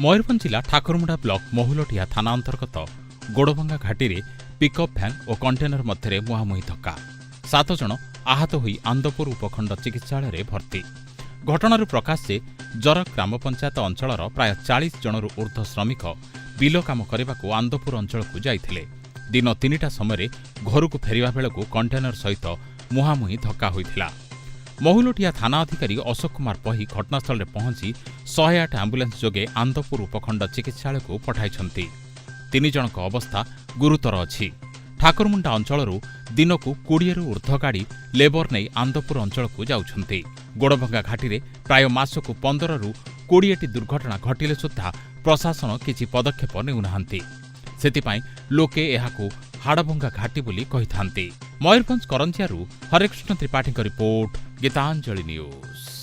ମୟୂରଭଞ୍ଜ ଜିଲ୍ଲା ଠାକୁରମୁଣ୍ଡା ବ୍ଲକ ମହୁଲଟିହା ଥାନା ଅନ୍ତର୍ଗତ ଗୋଡ଼ଭଙ୍ଗା ଘାଟିରେ ପିକଅପ୍ ଭ୍ୟାନ୍ ଓ କଣ୍ଟେନର ମଧ୍ୟରେ ମୁହାଁମୁହିଁ ଧକ୍କା। 7 ଜଣ ଆହତ ହୋଇ ଆନ୍ଦପୁର ଉପଖଣ୍ଡ ଚିକିତ୍ସାଳୟରେ ଭର୍ତ୍ତି। ଘଟଣାରୁ ପ୍ରକାଶ ଯେ ଜରକ ଗ୍ରାମ ପଞ୍ଚାୟତ ଅଞ୍ଚଳର ପ୍ରାୟ 40 ଜଣରୁ ଊର୍ଦ୍ଧ୍ୱ ଶ୍ରମିକ ବିଲ କାମ କରିବାକୁ ଆନ୍ଦପୁର ଅଞ୍ଚଳକୁ ଯାଇଥିଲେ। ଦିନ 3ଟା ସମୟରେ ଘରକୁ ଫେରିବା ବେଳକୁ କଣ୍ଟେନର ସହିତ ମୁହାଁମୁହିଁ ଧକ୍କା ହୋଇଥିଲା। ମହୁଲଟିହା ଥାନା ଅଧିକାରୀ ଅଶୋକ କୁମାର ପହି ଘଟଣାସ୍ଥଳରେ ପହଞ୍ଚି 108 ଆମ୍ବୁଲାନ୍ସ ଯୋଗେ ଆନ୍ଦପୁର ଉପଖଣ୍ଡ ଚିକିତ୍ସାଳୟକୁ ପଠାଇଛନ୍ତି। 3 ଜଣଙ୍କ ଅବସ୍ଥା ଗୁରୁତର ଅଛି। ଠାକୁରମୁଣ୍ଡା ଅଞ୍ଚଳରୁ ଦିନକୁ 20ରୁ ଊର୍ଦ୍ଧ୍ୱ ଗାଡ଼ି ଲେବର ନେଇ ଆନ୍ଦପୁର ଅଞ୍ଚଳକୁ ଯାଉଛନ୍ତି। ଗୋଡ଼ଭଙ୍ଗା ଘାଟିରେ ପ୍ରାୟ ମାସକୁ 15ରୁ 20ଟି ଦୁର୍ଘଟଣା ଘଟିଲେ ସୁଦ୍ଧା ପ୍ରଶାସନ କିଛି ପଦକ୍ଷେପ ନେଉନାହାନ୍ତି। ସେଥିପାଇଁ ଲୋକେ ଏହାକୁ ହାଡ଼ଭଙ୍ଗା ଘାଟି ବୋଲି କହିଥାନ୍ତି। ମୟୂରଭଞ୍ଜ କରଞ୍ଜିଆରୁ ହରେକୃଷ୍ଣ ତ୍ରିପାଠୀଙ୍କ ରିପୋର୍ଟ, ଗୀତାଞ୍ଜଳି ନ୍ୟୁଜ୍।